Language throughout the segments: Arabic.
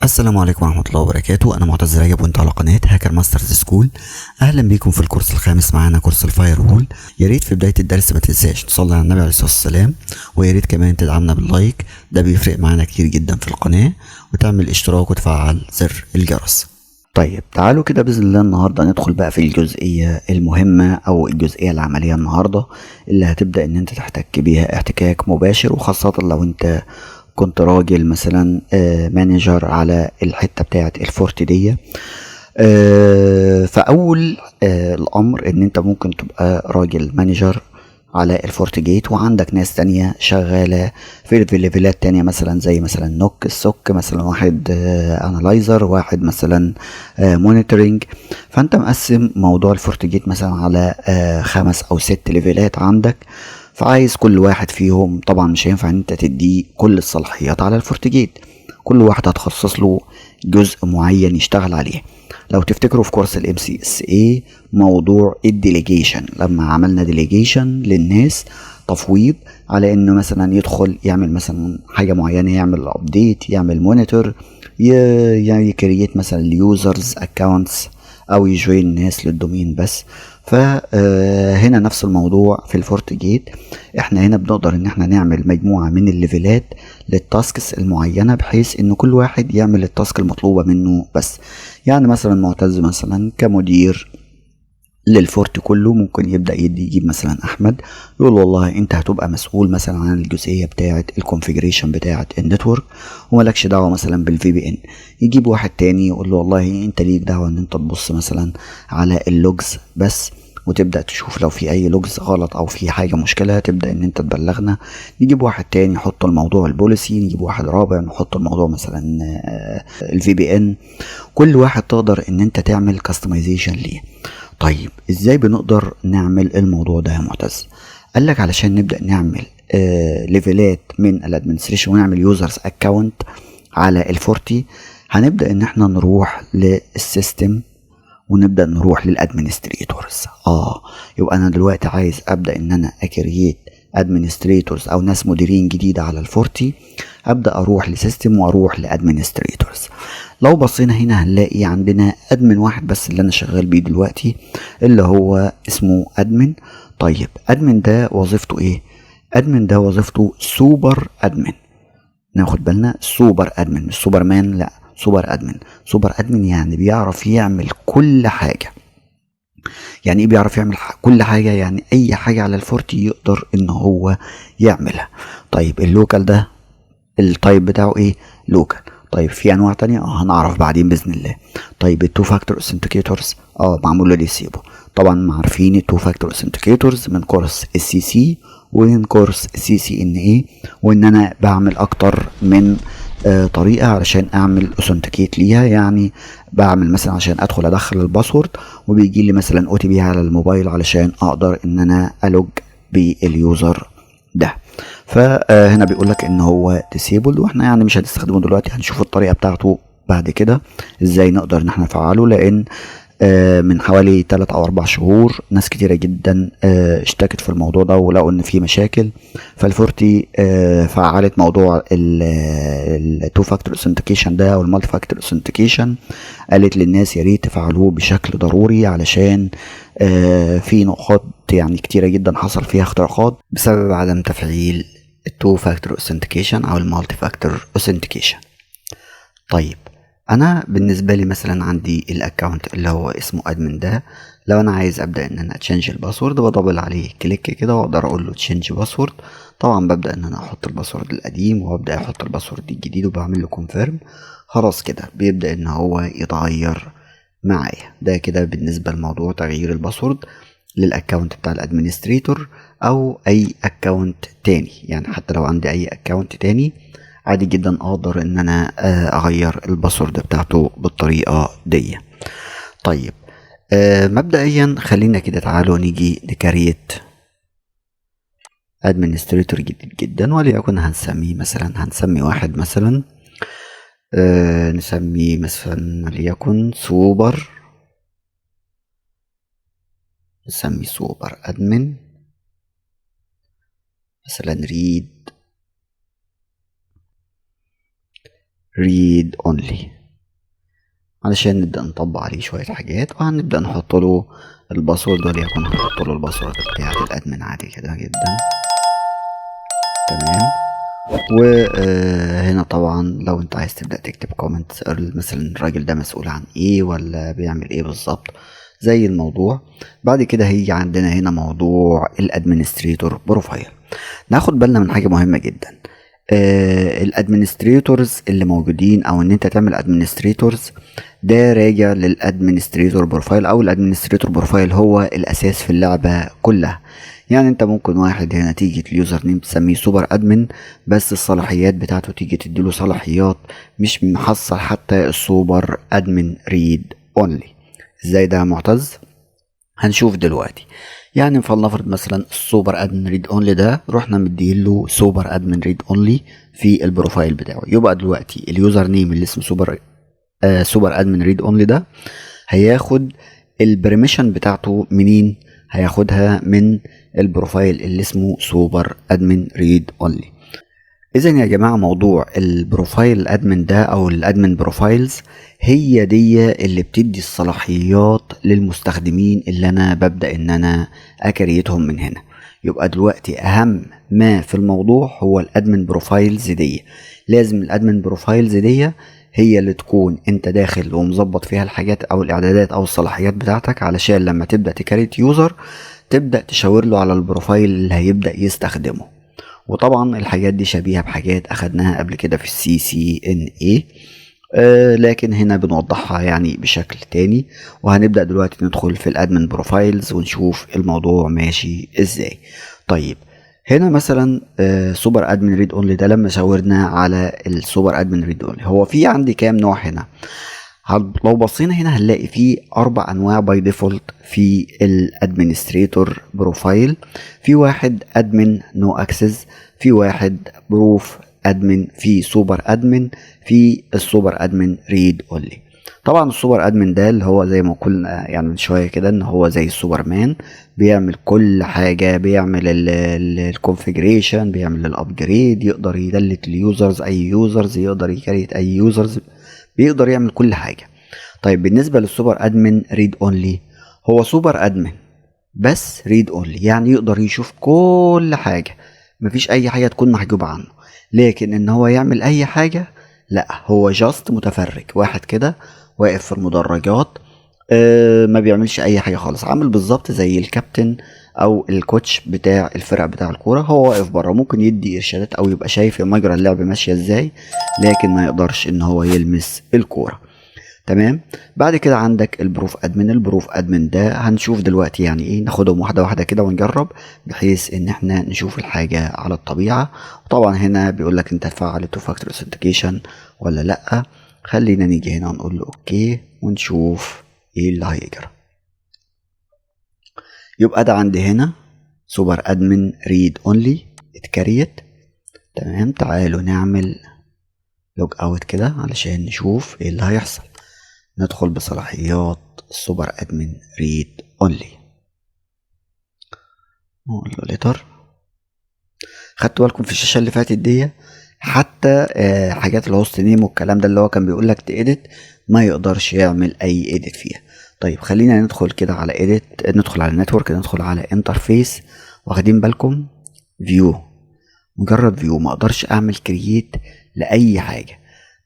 السلام عليكم ورحمة الله وبركاته. أنا معتز رجب وأنت على قناة هاكر ماسترز سكول. أهلا بيكم في الكورس الخامس معانا كورس الفاير وول. يا ريت في بداية الدرس ما تنساش تصلي على النبي عليه الصلاة والسلام، ويا ريت كمان تدعمنا باللايك، ده بيفرق معانا كتير جدا في القناة، وتعمل اشتراك وتفعل زر الجرس. طيب تعالوا كده بإذن الله النهاردة ندخل بقى في الجزئية المهمة أو الجزئية العملية النهاردة اللي هتبدأ إن أنت تحتك بيها احتكاك مباشر، وخاصة لو أنت كنت راجل مثلا مانجر على الحتة بتاعة الفورت دي. فأول الأمر إن أنت ممكن تبقى راجل مانجر على الفورت جيت، وعندك ناس تانية شغالة في ليفلات تانية، مثلا زي مثلا نوك السوك، مثلا واحد انالايزر، واحد مثلا مونيتورنج. فانت مقسم موضوع الفورت جيت مثلا على 5 أو 6 ليفلات عندك، فعايز كل واحد فيهم، طبعا مش هينفع ان انت تديه كل الصلاحيات على الفورت جيت، كل واحد هتخصص له جزء معين يشتغل عليه. لو تفتكروا في كورس الام سي اس اي موضوع الديليجيشن، لما عملنا ديليجيشن للناس، تفويض على انه مثلا يدخل يعمل مثلا حاجه معينه، يعمل ابديت، يعمل مونيتور، يعني يكريت مثلا اليوزرز اكونتس او يجوين الناس للدومين بس. فهنا نفس الموضوع في الفورت جيت، احنا هنا بنقدر ان احنا نعمل مجموعة من الليفلات للتاسكس المعينة، بحيث ان كل واحد يعمل التاسك المطلوبة منه بس. يعني مثلا معتز مثلا كمدير للفورت كله ممكن يبدأ يجيب مثلا احمد، يقول والله انت هتبقى مسؤول مثلا عن الجزئية بتاعة الكونفيجريشن بتاعة النتورك، وملكش دعوة مثلا بالفي بي ان. يجيب واحد تاني يقول له والله انت ليك دعوة ان انت تبص مثلا على اللوجز بس، وتبدأ تشوف لو في اي لوجز غلط او في حاجة مشكلة تبدأ ان انت تبلغنا. نجيب واحد تاني يحط الموضوع البوليسي، نجيب واحد رابع نحط الموضوع مثلا الفي بي ان. كل واحد تقدر ان انت تعمل كاستمايزيشن ليه. طيب ازاي بنقدر نعمل الموضوع ده يا معتز؟ قال لك علشان نبدأ نعمل ليفلات من الادمنستريشن ونعمل يوزرز اكاونت على الفورتي، هنبدأ ان احنا نروح للسيستم ونبدأ نروح للادمنستريتورز. يبقى انا دلوقتي عايز ابدأ ان انا اكريت ادمنستريتورز او ناس مديرين جديدة على الفورتي، ابدأ اروح لسيستم واروح لادمنستريتورز. لو بصينا هنا هنلاقي عندنا ادمن واحد بس اللي انا شغال بيه دلوقتي، اللي هو اسمه ادمن. طيب ادمن ده وظيفته ايه؟ ادمن ده وظيفته سوبر ادمن. ناخد بالنا، سوبر ادمن مش سوبر مان، لا سوبر ادمن. سوبر ادمن يعني بيعرف يعمل كل حاجة. يعني ايه بيعرف يعمل كل حاجة؟ يعني اي حاجة على الفورتي يقدر ان هو يعملها. طيب اللوكال ده التايب بتاعه ايه؟ لوكال. طيب في انواع تانية هنعرف بعدين باذن الله. طيب التو فاكتور اوثنتيكيتورز معمول له ديسيبل. طبعا عارفين التو فاكتور اوثنتيكيتورز من كورس السي سي ومن كورس السي سي ان اي، وان انا بعمل اكتر من طريقه علشان اعمل اوثنتيكيت ليها. يعني بعمل مثلا عشان ادخل ادخل الباسورد وبيجي لي مثلا او تي بي على الموبايل علشان اقدر ان انا الوج باليوزر ده. فهنا بيقول لك ان هو ديسيبل، واحنا يعني مش هنستخدمه دلوقتي، هنشوف الطريقه بتاعته بعد كده ازاي نقدر ان احنا نفعله. لان من حوالي 3 أو 4 شهور ناس كتيرة جدا اشتكت في الموضوع ده ولقوا ان في مشاكل. فالفورتي فعلت موضوع التو فاكتور اوثنتيكيشن ده او المالتي فاكتور اوثنتيكيشن، قالت للناس يا ريت تفعلوه بشكل ضروري، علشان في نقاط يعني كتيرة جدا حصل فيها اختراقات بسبب عدم تفعيل التو فاكتور اوثنتيكيشن او المالتي فاكتور اوثنتيكيشن. طيب انا بالنسبه لي مثلا عندي الاكونت اللي هو اسمه ادمن ده، لو انا عايز ابدا ان انا اتشنج الباسورد بدبل عليه كليك كده واقدر اقول له تشنج باسورد. طبعا ببدا ان انا احط الباسورد القديم وابدا احط الباسورد الجديد وبعمل له كونفيرم. خلاص كده بيبدا ان هو يتغير معايا. ده كده بالنسبه لموضوع تغيير الباسورد للاكونت بتاع الادمنستريتور او اي اكونت تاني. يعني حتى لو عندي اي اكونت تاني عادي جدا اقدر ان انا اغير الباسورد بتاعته بالطريقة دي. طيب مبدئيا خلينا كده تعالوا نيجي نكريت ادمنستريتور جديد جدا، وليكن هنسميه مثلا، هنسمي واحد مثلا نسميه مثلا وليكن سوبر، نسميه سوبر ادمن مثلا ريد اونلي، علشان نبدأ نطبق عليه شوية حاجات، وهنبدأ نحط له الباسورد، وليكن هنحط له الباسورد بتاعة الادمن عادي كده جدا. تمام. وهنا طبعا لو انت عايز تبدأ تكتب كومنت مثلا الراجل ده مسؤول عن ايه ولا بيعمل ايه بالظبط زي الموضوع. بعد كده هي عندنا هنا موضوع الادمنستريتور بروفايل. ناخد بالنا من حاجة مهمة جدا، الادمنستريتورز اللي موجودين او ان انت تعمل ادمنستريتورز ده راجع للادمنستريتور بروفايل، او الادمنستريتور بروفايل هو الاساس في اللعبة كلها. يعني انت ممكن واحد هنا تيجي اليوزر نيم تسميه سوبر ادمن، بس الصلاحيات بتاعته تيجي تديله صلاحيات مش محصل حتى السوبر ادمن ريد اونلي. ازاي ده يا معتز؟ هنشوف دلوقتي. يعني فلنفرض مثلا السوبر ادمن ريد اونلي ده رحنا مديله سوبر ادمن ريد اونلي في البروفايل بتاعه، يبقى دلوقتي اليوزر نيم اللي اسمه سوبر ادمن ريد اونلي ده هياخد البرميشن بتاعته منين؟ هياخدها من البروفايل اللي اسمه سوبر ادمن ريد اونلي. اذا يا جماعه موضوع البروفايل الادمن ده او الادمن بروفايلز هي دي اللي بتدي الصلاحيات للمستخدمين اللي انا ببدا ان انا اكريتهم من هنا. يبقى دلوقتي اهم ما في الموضوع هو الادمن بروفايلز دي. لازم الادمن بروفايلز دي هي اللي تكون انت داخل ومظبط فيها الحاجات او الاعدادات او الصلاحيات بتاعتك، علشان لما تبدا تكريت يوزر تبدا تشاور له على البروفايل اللي هيبدا يستخدمه. وطبعا الحاجات دي شبيهة بحاجات اخدناها قبل كده في CCNA، لكن هنا بنوضحها يعني بشكل تاني. وهنبدأ دلوقتي ندخل في الادمن بروفايلز ونشوف الموضوع ماشي ازاي. طيب هنا مثلا سوبر ادمن ريد اونلي ده لما شاورنا على السوبر ادمن ريد اونلي، هو في عندي كام نوع هنا؟ لو بصينا هنا هنلاقي فيه 4 انواع باي ديفولت في الادمنستريتور بروفايل. في واحد ادمن نو اكسس، في واحد بروف ادمن، في سوبر ادمن، في السوبر ادمن ريد اونلي. طبعا السوبر ادمن ده اللي هو زي ما قلنا يعني من شويه كده ان هو زي السوبرمان، بيعمل كل حاجه، بيعمل الكونفيجريشن، بيعمل الابجريد، يقدر يدلت اليوزرز اي يوزرز، يقدر يكريت اي يوزرز، بيقدر يعمل كل حاجه. طيب بالنسبه للسوبر ادمن ريد اونلي، هو سوبر ادمن بس ريد اونلي، يعني يقدر يشوف كل حاجه، مفيش اي حاجه تكون محجوبه عنه. لكن ان هو يعمل اي حاجه لا، هو جاست متفرج واحد كده واقف في المدرجات، ما بيعملش اي حاجه خالص، عامل بالظبط زي الكابتن او الكوتش بتاع الفرق بتاع الكوره. هو واقف بره، ممكن يدي ارشادات او يبقى شايف مجرى اللعب ماشيه ازاي، لكن ما يقدرش ان هو يلمس الكوره. تمام. بعد كده عندك البروف ادمن. البروف ادمن ده هنشوف دلوقتي يعني ايه، ناخدهم واحده واحده كده ونجرب بحيث ان احنا نشوف الحاجه على الطبيعه. وطبعا هنا بيقول لك انت تفعل التو فاكتور اوثنتيكيشن ولا لا. خلينا نيجي هنا ونقول له اوكي ونشوف ايه اللي هيجرى. يبقى ده عندي هنا سوبر ادمن ريد اونلي اتكريت. تمام. تعالوا نعمل لوج اوت كده علشان نشوف ايه اللي هيحصل. ندخل بصلاحيات السوبر ادمن ريد اونلي، نقول له ليتر. خدتوا بالكم في الشاشه اللي فاتت دي حتى حاجات الهوست نيم والكلام ده اللي هو كان بيقول لك تإيديت، ما يقدرش يعمل اي إيديت فيها. طيب خلينا ندخل كده على إيديت، ندخل على نتورك، ندخل على انترفيس. واخدين بالكم؟ فيو، مجرد فيو، ما اقدرش اعمل كرييت لاي حاجه.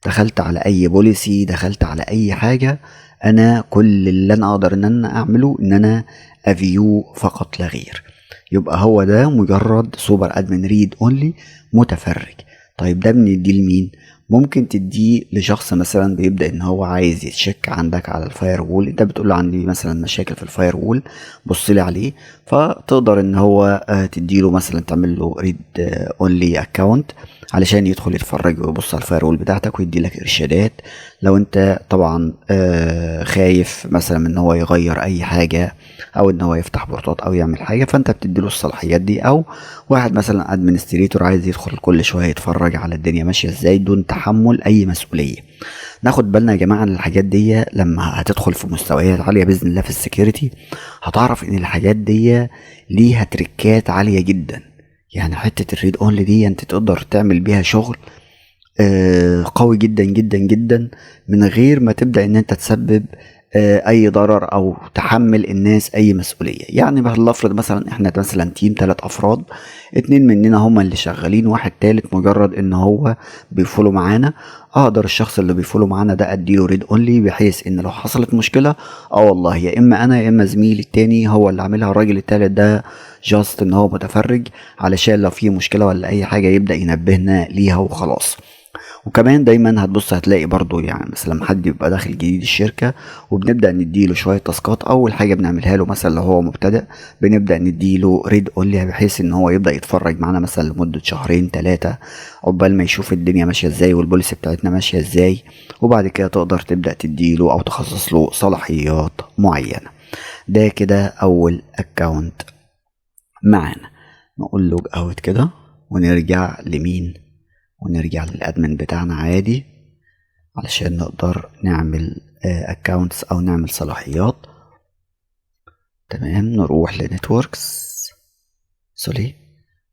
دخلت على اي بوليسي، دخلت على اي حاجه، انا كل اللي انا اقدر ان انا اعمله ان انا افيو فقط لا غير. يبقى هو ده مجرد سوبر ادمن ريد اونلي متفرج. طيب ده بنديه لمين؟ ممكن تديه لشخص مثلا بيبدا ان هو عايز يتشك عندك على الفاير وول، انت بتقول له عندي مثلا مشاكل في الفاير وول بص لي عليه، فتقدر ان هو تديله مثلا تعمل له ريد اونلي اكونت علشان يدخل يتفرج ويبص على الفاير وول بتاعتك ويدي لك ارشادات لو انت طبعا خايف مثلا من ان هو يغير اي حاجة او ان هو يفتح بورتات او يعمل حاجة، فانت بتديله الصلاحيات دي. او واحد مثلا ادمنستريتور عايز يدخل كل شوية يتفرج على الدنيا ماشية ازاي دون تحمل اي مسؤولية. ناخد بالنا يا جماعة ان الحاجات دي لما هتدخل في مستويات عالية بإذن الله في السكيورتي، هتعرف ان الحاجات دي ليها تريكات عالية جدا. يعني حتة الريد اونلي دي انت تقدر تعمل بيها شغل قوي جدا جدا جدا، من غير ما تبدأ ان انت تسبب اي ضرر او تحمل الناس اي مسؤولية. يعني لنفرض مثلا احنا مثلا تيم 3 افراد، 2 مننا هما اللي شغالين، واحد تالت مجرد ان هو بيفولو معانا. اقدر الشخص اللي بيفولو معانا ده اديله ريد اونلي، بحيث ان لو حصلت مشكلة والله يا اما انا يا اما زميلي التاني هو اللي عاملها، الراجل التالت ده جاست ان هو متفرج، علشان لو في مشكلة ولا اي حاجة يبدأ ينبهنا ليها وخلاص. وكمان دايما هتبص هتلاقي برضو، يعني مثلا لما حد بيبقى داخل جديد الشركة وبنبدأ نديله شوية تاسكات، أول حاجة بنعملها له مثلا لو هو مبتدئ بنبدأ نديله ريد اونلي، بحيث إن هو يبدأ يتفرج معانا مثلا لمدة شهرين 3، عقبال ما يشوف الدنيا ماشية ازاي والبوليسي بتاعتنا ماشية ازاي. وبعد كده تقدر تبدأ تديله أو تخصص له صلاحيات معينة. ده كده أول أكاونت معانا. نقول لوج اوت كده ونرجع لمين، ونرجع للادمن بتاعنا عادي، علشان نقدر نعمل اكاونتس او نعمل صلاحيات. تمام، نروح لنتوركس، سوري،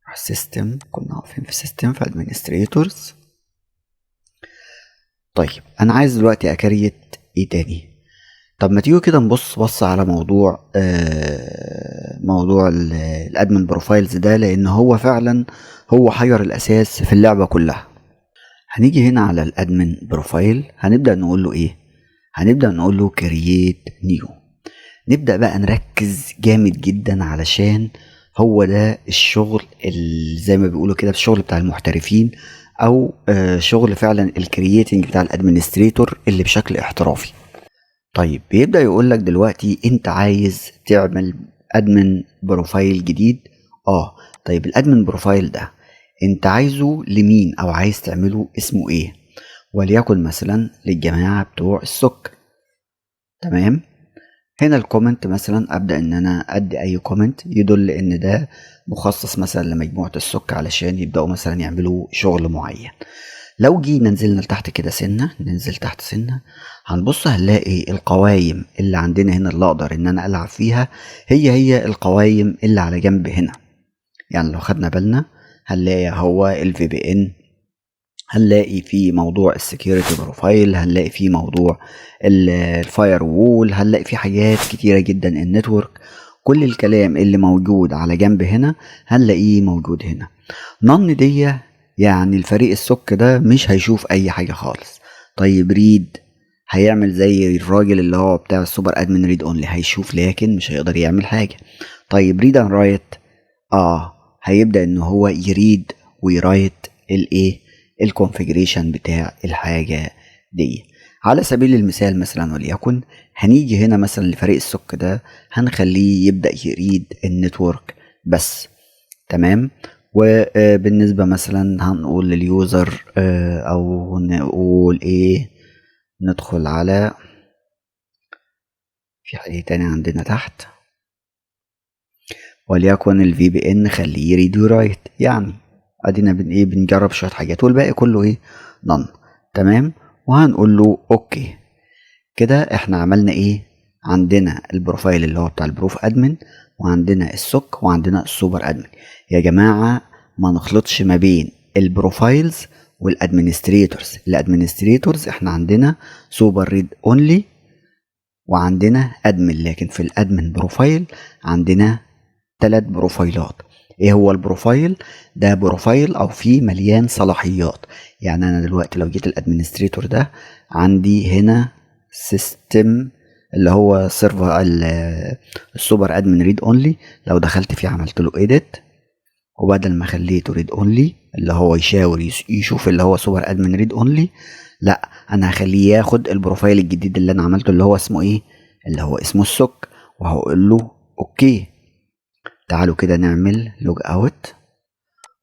نروح سيستم، كنا واقفين في سيستم في ادمنستريتورز. طيب انا عايز دلوقتي اكريت ايه تاني؟ طب ما تيجوا كده نبص بص على موضوع الادمن بروفايلز ده، لان هو فعلا هو حجر الاساس في اللعبة كلها. هنيجي هنا على الادمن بروفايل، هنبدأ نقول له ايه؟ هنبدأ نقول له كرييت نيو. نبدأ بقى نركز جامد جدا، علشان هو ده الشغل اللي زي ما بيقولوا كده الشغل بتاع المحترفين، او شغل فعلا الكرييتنج بتاع الادمنستريتور اللي بشكل احترافي. طيب بيبدأ يقول لك دلوقتي انت عايز تعمل ادمن بروفايل جديد. طيب الادمن بروفايل ده انت عايزه لمين، او عايز تعمله اسمه ايه؟ وليكن مثلا للجماعة بتوع السك. تمام، هنا الكومنت مثلا ابدا ان انا ادي اي كومنت يدل ان ده مخصص مثلا لمجموعة السك، علشان يبداوا مثلا يعملوا شغل معين. لو جينا نزلنا لتحت كده سنة، ننزل تحت سنة، هنبص هنلاقي القوايم اللي عندنا هنا اللي اقدر ان انا العب فيها هي القوايم اللي على جنب هنا. يعني لو خدنا بالنا هنلاقي هو الفي بي ان، هنلاقي في موضوع السكيورتي بروفايل، هنلاقي في موضوع الفاير وول، هنلاقي في حاجات كتيرة جدا، النتورك. كل الكلام اللي موجود على جنب هنا هنلاقيه موجود هنا. نن دي يعني الفريق السك ده مش هيشوف اي حاجة خالص. طيب ريد هيعمل زي الراجل اللي هو بتاع السوبر ادمن ريد اونلي، هيشوف لكن مش هيقدر يعمل حاجة. طيب ريد ان رايت، هيبدأ ان هو يريد ويرايت الايه، الكونفيجريشن بتاع الحاجة دي. على سبيل المثال مثلا وليكن هنيجي هنا مثلا لفريق السك ده هنخليه يبدأ يريد النتورك بس. تمام، وبالنسبة مثلا هنقول لليوزر او نقول ايه، ندخل على في حاجة تاني عندنا تحت، وليكن الفي بي ان خليه يريد ورايت. يعني ادينا بنجرب شويه حاجات، والباقي كله ايه، نن. تمام، وهنقول له اوكي. كده احنا عملنا ايه؟ عندنا البروفايل اللي هو بتاع البروف ادمن، وعندنا السوك، وعندنا السوبر ادمن. يا جماعه ما نخلطش ما بين البروفايلز والادمنستريتورز. الادمنستريتورز احنا عندنا سوبر ريد اونلي وعندنا ادمن، لكن في الادمن بروفايل عندنا 3 بروفايلات. ايه هو البروفايل ده؟ بروفايل او فيه مليان صلاحيات. يعني انا دلوقتي لو جيت الادمنستريتور ده عندي هنا سيستم اللي هو سيرفر السوبر ادمن ريد اونلي، لو دخلت فيه عملت له ايديت، وبدل ما خليته ريد اونلي اللي هو يشاور يشوف اللي هو سوبر ادمن ريد اونلي، لا انا هخليه ياخد البروفايل الجديد اللي انا عملته اللي هو اسمه ايه، اللي هو اسمه السوك، وهقول له اوكي. تعالوا كده نعمل لوج اوت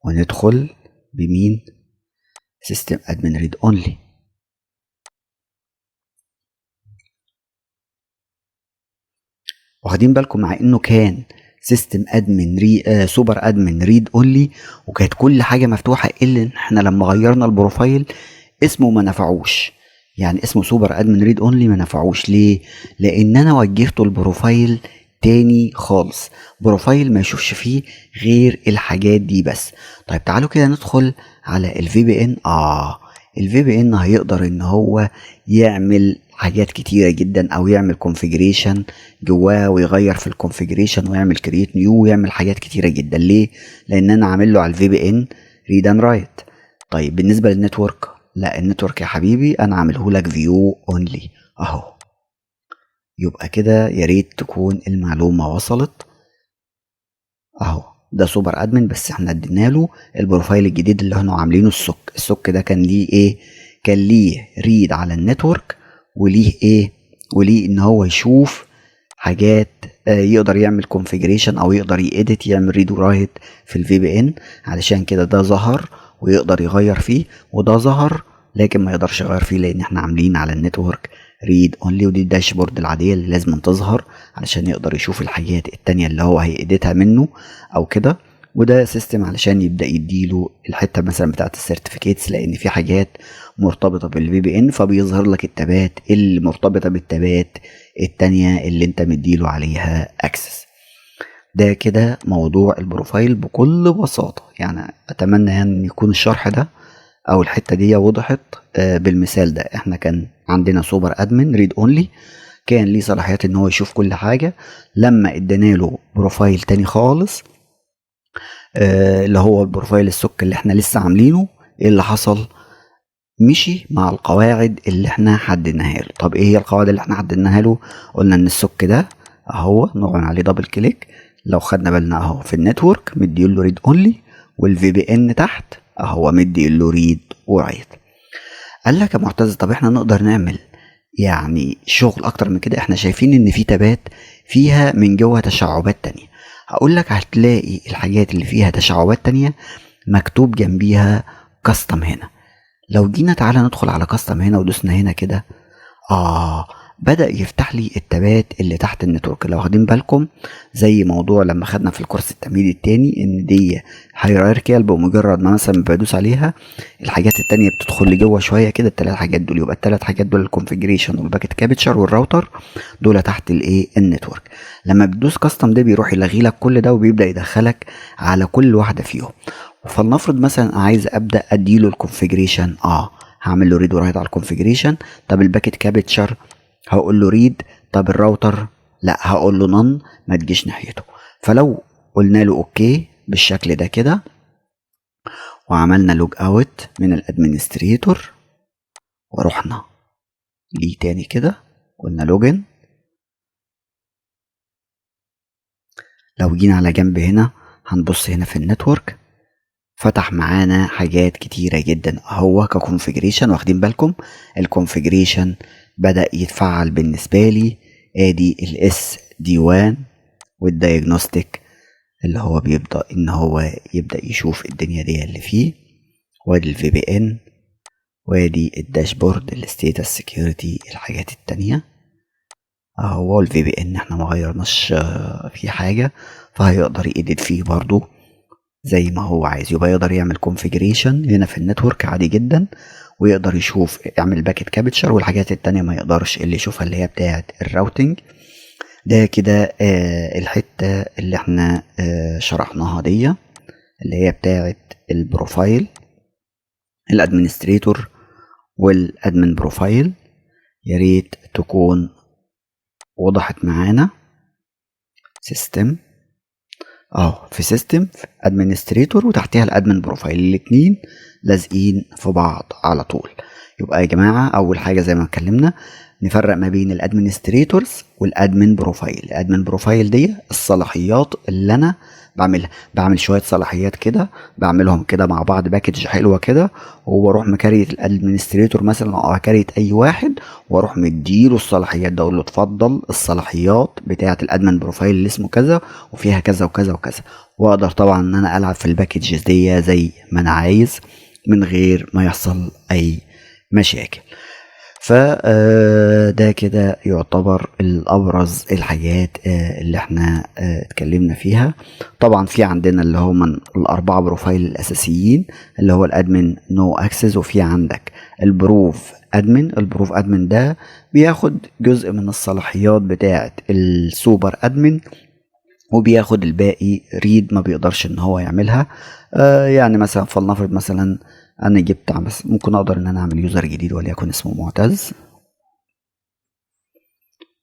وندخل بمين، سيستم ادمن ريد اونلي. واخدين بالكم مع انه كان سيستم ادمن سوبر ادمن ريد اونلي، وكانت كل حاجه مفتوحه، الا ان احنا لما غيرنا البروفايل اسمه ما نفعوش. يعني اسمه سوبر ادمن ريد اونلي ما نفعوش ليه؟ لان انا وجهته البروفايل تاني خالص، بروفايل ما يشوفش فيه غير الحاجات دي بس. طيب تعالوا كده ندخل على الفي بي ان. الفي بي ان هيقدر ان هو يعمل حاجات كتيرة جدا، او يعمل كونفيجريشن جواه ويغير في الكونفيجريشن ويعمل كرييت نيو ويعمل حاجات كتيرة جدا. ليه؟ لان انا عامل له على الفي بي ان ريد اند رايت. طيب بالنسبة للنتورك، لا النتورك يا حبيبي انا عامله لك فيو اونلي اهو. يبقى كده يا ريت تكون المعلومة وصلت اهو. ده سوبر ادمن، بس احنا ادينا له البروفايل الجديد اللي احنا عاملينه السك ده كان ليه ايه؟ كان ليه ريد على النتورك، وليه ايه؟ وليه ان هو يشوف حاجات، يقدر يعمل كونفيجريشن او يقدر يedit يعمل ريد ورايت في الفي بي ان. علشان كده ده ظهر ويقدر يغير فيه، وده ظهر لكن ما يقدرش يغير فيه لان احنا عاملين على النتورك ريد اونلي. ودي الداشبورد العاديه اللي لازم تظهر علشان يقدر يشوف الحاجات التانية اللي هو هيأديتها منه او كده. وده سيستم علشان يبدا يديله الحته مثلا بتاعت السيرتيفيكيتس، لان في حاجات مرتبطه بالفي بي ان فبيظهر لك التابات اللي مرتبطه بالتابات التانية اللي انت مديله عليها اكسس. ده كده موضوع البروفايل بكل بساطه. يعني اتمنى ان يكون الشرح ده او الحته دي وضحت بالمثال ده. احنا كان عندنا سوبر ادمن ريد اونلي، كان ليه صلاحيات ان هو يشوف كل حاجه. لما ادينا له بروفايل تاني خالص اللي هو البروفايل السك اللي احنا لسه عاملينه، ايه اللي حصل؟ مشي مع القواعد اللي احنا حددناها له. طب ايه هي القواعد اللي احنا حددناها له؟ قلنا ان السك ده اهو نعمل عليه دبل كليك، لو خدنا بالنا اهو في النتورك مديله له ريد اونلي، والفي بي ان تحت اهو مديله ريد ورايت. قال لك يا معتز طب احنا نقدر نعمل يعني شغل اكتر من كده. احنا شايفين ان في تابات فيها من جوه تشعبات تانية. هقول لك هتلاقي الحاجات اللي فيها تشعبات تانية مكتوب جنبيها كاستم هنا. لو جينا تعالى ندخل على كاستم هنا ودوسنا هنا كده، بدأ يفتح لي التابات اللي تحت النتورك. لو واخدين بالكم زي موضوع لما خدنا في الكورس التمهيدي التاني ان دي هيراركيال، بمجرد ما مثلا بدوس عليها الحاجات التانية بتدخل لي جوه شويه كده. الثلاث حاجات دول، يبقى الثلاث حاجات دول الكونفيجريشن والباكيت كابتشر والراوتر، دول تحت الايه النتورك. لما بتدوس كاستم ده بيروح يلغي لك كل ده وبيبدا يدخلك على كل واحده فيهم. فلنفرض مثلا عايز ابدا اديله الكونفيجريشن، هعمل له ريد ورايت على الكونفيجريشن. طب الباكيت كابتشر هقول له ريد. طب الراوتر لا، هقول له نون ما تجيش ناحيته. فلو قلنا له اوكي بالشكل ده كده وعملنا لوج اوت من الادمنستريتور ورحنا ليه تاني كده قلنا لوجن، لو جينا على جنب هنا هنبص هنا في النتورك فتح معانا حاجات كتيرة جدا هو ككونفيجريشن. واخدين بالكم الكونفيجريشن بدأ يتفعل بالنسبة لي. ادي الاس دي 1 والدايجنوستيك اللي هو بيبدأ ان هو يبدأ يشوف الدنيا دي اللي فيه، وادي الفي بي ان، وادي الداشبورد الستيتس سكيورتي الحاجات التانية اهو. الفي بي ان احنا ما غيرناش فيه حاجة، فهيقدر يedit فيه برضو زي ما هو عايز. يبقى يقدر يعمل كونفيجريشن هنا في النتورك عادي جدا، ويقدر يشوف يعمل باكيت كابتشر، والحاجات التانية ما يقدرش اللي يشوفها اللي هي بتاعة الراوتنج. ده كده الحتة اللي احنا شرحناها دي اللي هي بتاعة البروفايل الادمنستريتور والادمن بروفايل. يا ريت تكون وضحت معانا. سيستم في سيستم ادمنستريتور وتحتها الادمن بروفايل، الاتنين لازقين في بعض على طول. يبقى يا جماعه اول حاجه زي ما اتكلمنا نفرق ما بين الادمنستريتورز والادمن بروفايل. الادمن بروفايل دي الصلاحيات اللي انا بعملها، بعمل شويه صلاحيات كده بعملهم كده مع بعض باكج حلوه كده، وبروح مكريت الادمنستريتور مثلا او كريت اي واحد واروح مديله الصلاحيات ده، اقول له اتفضل الصلاحيات بتاعه الادمن بروفايل اللي اسمه كذا وفيها كذا وكذا وكذا. واقدر طبعا ان انا العب في الباكجز دي زي ما انا عايز من غير ما يحصل اي مشاكل. فده كده يعتبر الأبرز الحاجات اللي احنا اتكلمنا فيها. طبعا في عندنا اللي هم الأربعة بروفايل الأساسيين، اللي هو الأدمن نو أكسس، وفي عندك البروف أدمن. البروف أدمن ده بياخد جزء من الصلاحيات بتاعة السوبر أدمن، وبياخد الباقي ريد ما بيقدرش ان هو يعملها. يعني مثلا فلنفرض مثلا انا جبت ممكن اقدر ان انا اعمل يوزر جديد وليكن اسمه معتز،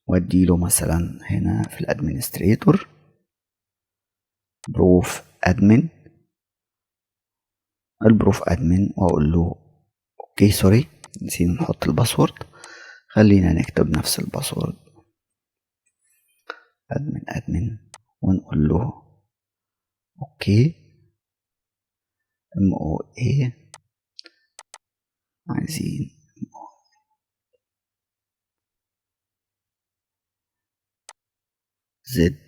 واديله مثلا هنا في الادمنستريتور بروف ادمن، البروف ادمن، واقول له اوكي. سوري نسينا نحط الباسورد، خلينا نكتب نفس الباسورد ادمن ونقول له اوكي. MOA عايزين زد.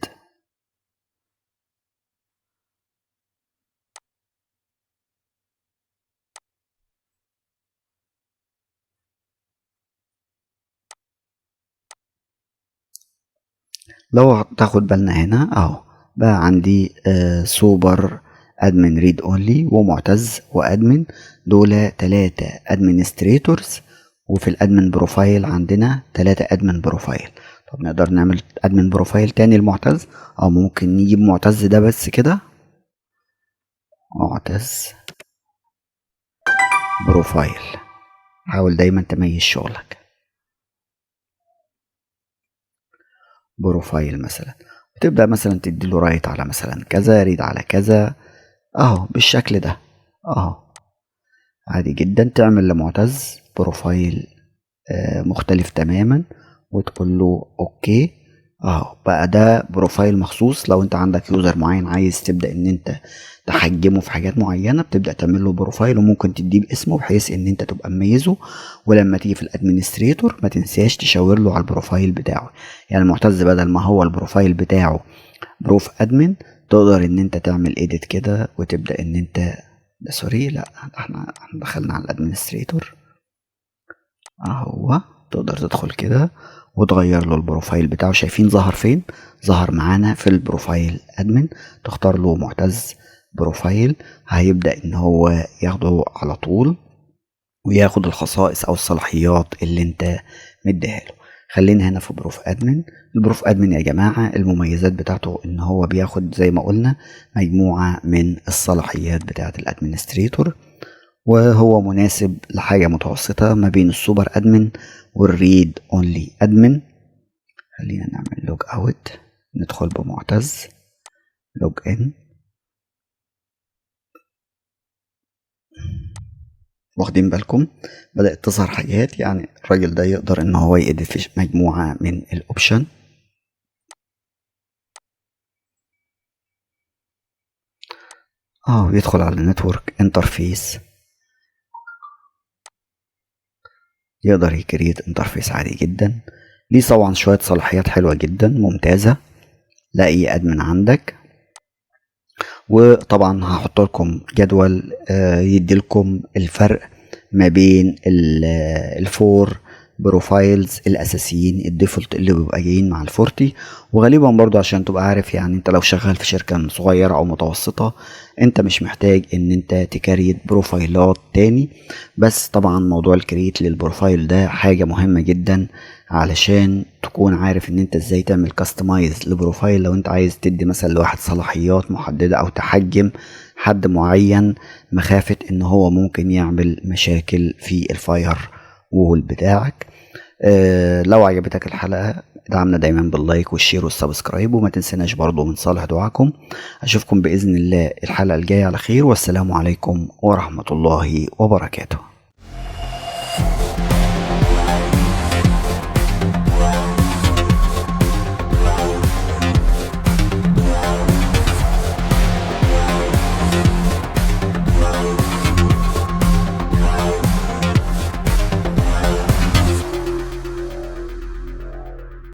لو تاخد بالنا هنا اهو بقى عندي سوبر ادمن ريد اونلي ومعتز وادمن، دول 3 ادمنستريتورز، وفي الادمن بروفايل عندنا 3 ادمن بروفايل. طب نقدر نعمل ادمن بروفايل تاني لمعتز، او ممكن نجيب معتز ده بس كده، معتز بروفايل. حاول دايما تميز شغلك. بروفايل مثلا، وتبدأ مثلا تديله رايت على مثلا كذا، ريد على كذا، اهو بالشكل ده اهو. عادي جدا تعمل لمعتز بروفايل مختلف تماما وتقول له اوكي اهو. بقى ده بروفايل مخصوص لو انت عندك يوزر معين عايز تبدا ان انت تحجمه في حاجات معينه، بتبدا تعمل له بروفايل وممكن تديه باسمه بحيث ان انت تبقى مميزه. ولما تيجي في الادمنستريتور ما تنساش تشاور له على البروفايل بتاعه. يعني المعتز بدل ما هو البروفايل بتاعه بروف ادمن، تقدر ان انت تعمل ايديت كده وتبدا ان انت ده سوري لا احنا دخلنا على الادمنستريتور اهو. تقدر تدخل كده وتغير له البروفايل بتاعه. شايفين ظهر فين؟ ظهر معانا في البروفايل ادمن. تختار له معتز بروفايل، هيبدأ ان هو ياخده على طول وياخد الخصائص او الصلاحيات اللي انت مديها له. خلينا هنا في بروف ادمن. البروف ادمن يا جماعة المميزات بتاعته ان هو بياخد زي ما قلنا مجموعة من الصلاحيات بتاعة الادمنستريتور، وهو مناسب لحاجة متوسطة ما بين السوبر ادمن والريد اونلي ادمن. خلينا نعمل لوج اوت، ندخل بمعتز، لوج ان. واخدين بالكم بدأت تظهر حاجات، يعني الراجل ده يقدر ان هو يedit في مجموعة من الاوبشن. يدخل على النتورك انترفيس، يقدر يكريت انترفيس عادي جدا. ليه طبعا شوية صلاحيات حلوة جدا ممتازة لاقي ادمن عندك. وطبعا هحط لكم جدول يدي لكم الفرق ما بين الفور بروفايلز الاساسيين الديفولت اللي بيبقى جايين مع الفورتي. وغالبا برضو عشان تبقى عارف، يعني انت لو شغال في شركة صغيرة او متوسطة انت مش محتاج ان انت تكريت بروفايلات تاني. بس طبعا موضوع الكريت للبروفايل ده حاجة مهمة جدا علشان تكون عارف ان انت ازاي تعمل كاستمايز لبروفايل لو انت عايز تدي مثلا لواحد صلاحيات محددة او تحجم حد معين مخافة ان هو ممكن يعمل مشاكل في الفاير وول بتاعك. لو عجبتك الحلقة دعمنا دايما باللايك والشير والسبسكرايب، وما تنسناش برضو من صالح دعاكم. اشوفكم باذن الله الحلقة الجاية على خير، والسلام عليكم ورحمة الله وبركاته.